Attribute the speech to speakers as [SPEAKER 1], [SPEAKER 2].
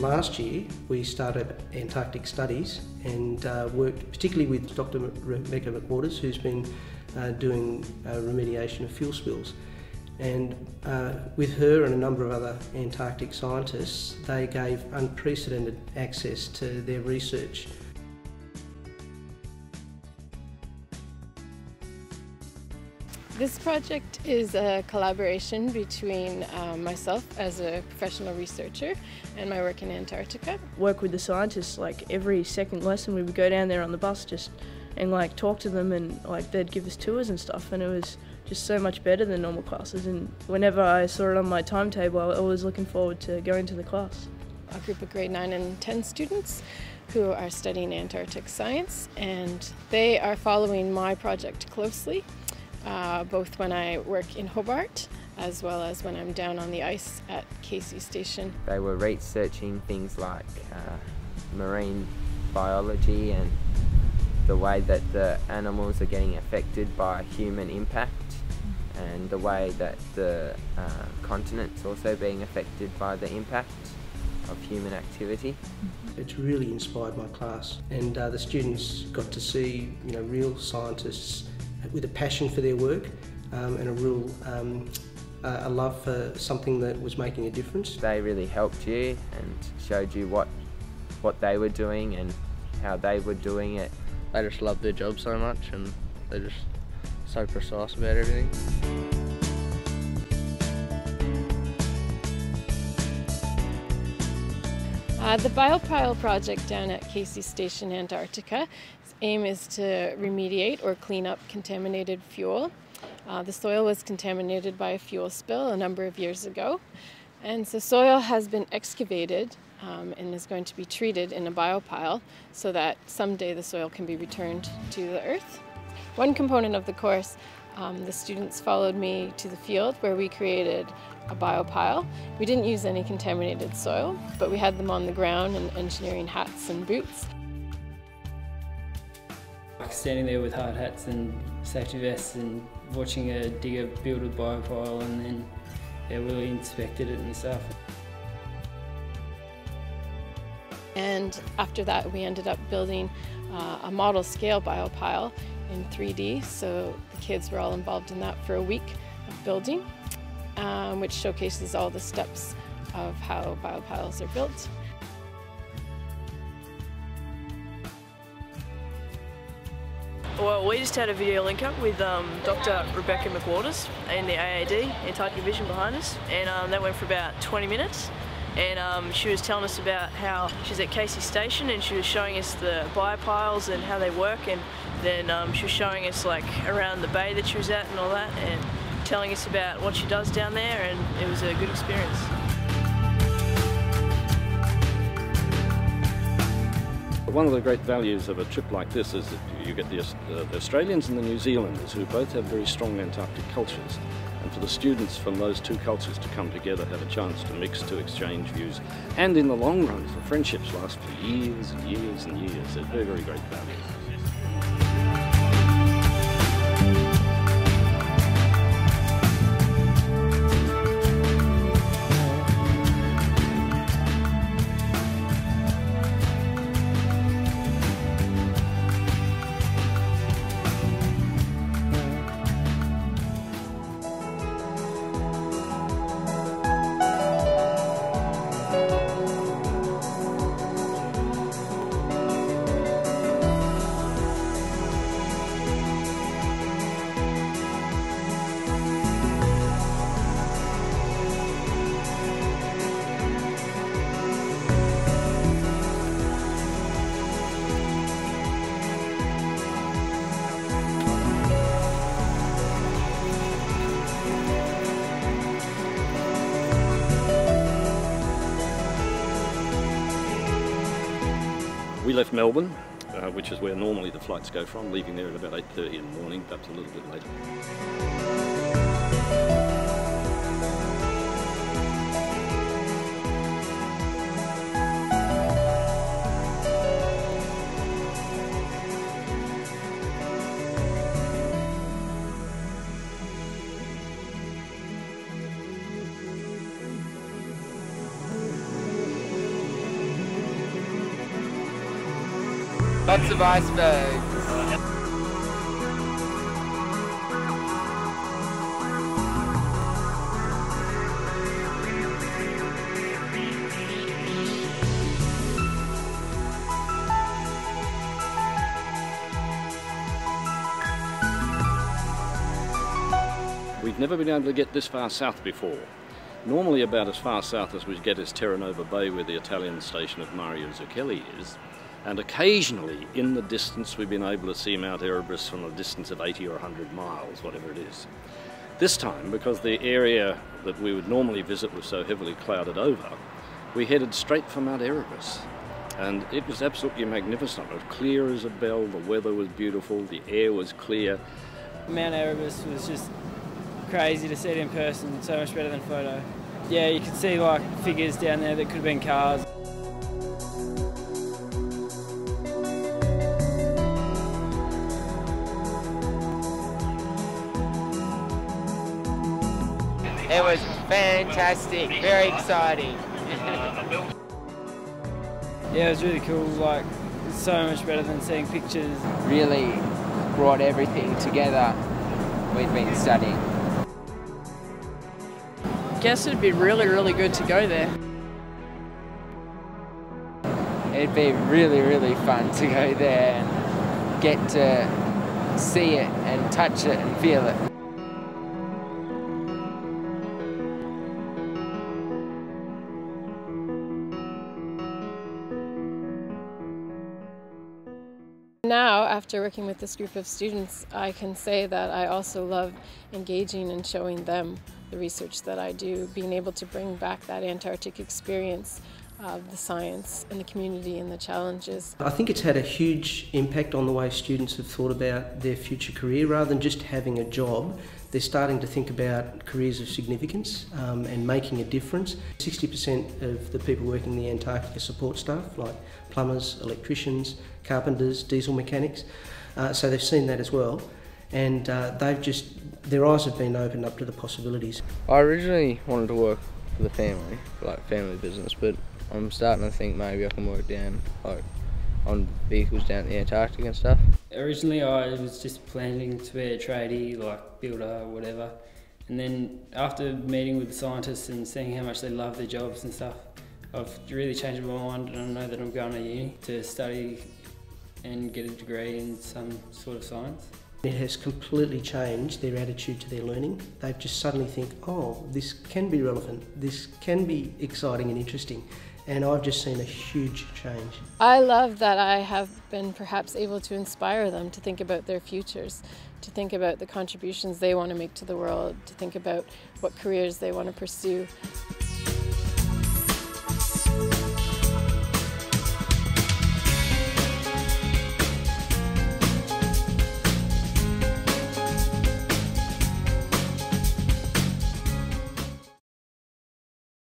[SPEAKER 1] last year we started Antarctic Studies and worked particularly with Dr. Rebecca McWaters, who's been doing remediation of fuel spills. And with her and a number of other Antarctic scientists, they gave unprecedented access to their research.
[SPEAKER 2] This project is a collaboration between myself as a professional researcher and my work in Antarctica.
[SPEAKER 3] Work with the scientists, like every second lesson we would go down there on the bus and like talk to them, and like they'd give us tours and stuff, and it was just so much better than normal classes. And whenever I saw it on my timetable, I was looking forward to going to the class.
[SPEAKER 2] A group of grade 9 and 10 students who are studying Antarctic science, and they are following my project closely. Both when I work in Hobart as well as when I'm down on the ice at Casey Station.
[SPEAKER 4] They were researching things like marine biology and the way that the animals are getting affected by human impact, and the way that the continent's also being affected by the impact of human activity.
[SPEAKER 1] It's really inspired my class, and the students got to see, real scientists with a passion for their work and a real a love for something that was making a difference.
[SPEAKER 4] They really helped you and showed you what they were doing and how they were doing it.
[SPEAKER 5] They just love their job so much, and they're just so precise about everything.
[SPEAKER 2] The Biopile project down at Casey Station, Antarctica, its aim is to remediate or clean up contaminated fuel. The soil was contaminated by a fuel spill a number of years ago, and so soil has been excavated and is going to be treated in a biopile so that someday the soil can be returned to the earth. One component of the course, the students followed me to the field where we created a biopile. We didn't use any contaminated soil, but we had them on the ground in engineering hats and boots.
[SPEAKER 6] Standing there with hard hats and safety vests and watching a digger build a biopile, and then we inspected it and stuff.
[SPEAKER 2] And after that we ended up building a model scale biopile in 3D, so the kids were all involved in that for a week of building, which showcases all the steps of how biopiles are built.
[SPEAKER 3] Well, we just had a video link up with Dr. Rebecca McWaters in the AAD, Antarctic Division, behind us, and that went for about 20 minutes. And she was telling us about how she's at Casey Station, and she was showing us the biopiles and how they work, and then she was showing us like around the bay that she was at and all that, and telling us about what she does down there, and it was a good experience.
[SPEAKER 7] One of the great values of a trip like this is that you get the Australians and the New Zealanders, who both have very strong Antarctic cultures, and for the students from those two cultures to come together, have a chance to mix, to exchange views, and in the long run, the friendships last for years and years and years. They're very, very great value. We left Melbourne, which is where normally the flights go from, leaving there at about 8:30 in the morning, perhaps a little bit later.
[SPEAKER 4] Lots of icebergs.
[SPEAKER 7] We've never been able to get this far south before. Normally about as far south as we get is Terranova Bay, where the Italian station of Mario Zucchelli is, and occasionally in the distance we've been able to see Mount Erebus from a distance of 80 or 100 miles, whatever it is. This time, because the area that we would normally visit was so heavily clouded over, we headed straight for Mount Erebus. And it was absolutely magnificent. It was clear as a bell, the weather was beautiful, the air was clear.
[SPEAKER 6] Mount Erebus was just crazy to see it in person, so much better than photo. Yeah, you could see like figures down there that could have been cars.
[SPEAKER 4] It was fantastic, very exciting.
[SPEAKER 6] Yeah, it was really cool, like it's so much better than seeing pictures.
[SPEAKER 4] Really brought everything together we'd been studying.
[SPEAKER 3] Guess it'd be really, really good to go there.
[SPEAKER 4] It'd be really, really fun to go there and get to see it and touch it and feel it.
[SPEAKER 2] Now, after working with this group of students, I can say that I also love engaging and showing them the research that I do, being able to bring back that Antarctic experience of the science and the community and the challenges.
[SPEAKER 1] I think it's had a huge impact on the way students have thought about their future career. Rather than just having a job, they're starting to think about careers of significance and making a difference. 60% of the people working in the Antarctica support staff, like plumbers, electricians, carpenters, diesel mechanics, so they've seen that as well. And their eyes have been opened up to the possibilities.
[SPEAKER 5] I originally wanted to work for the family, like family business, but I'm starting to think maybe I can work down, like on vehicles down at the Antarctic and stuff.
[SPEAKER 6] Originally I was just planning to be a tradie, like builder or whatever. And then after meeting with the scientists and seeing how much they love their jobs and stuff, I've really changed my mind, and I know that I'm going to uni to study and get a degree in some sort of science.
[SPEAKER 1] It has completely changed their attitude to their learning. They just suddenly think, oh, this can be relevant, this can be exciting and interesting. And I've just seen a huge change.
[SPEAKER 2] I love that I have been perhaps able to inspire them to think about their futures, to think about the contributions they want to make to the world, to think about what careers they want to pursue.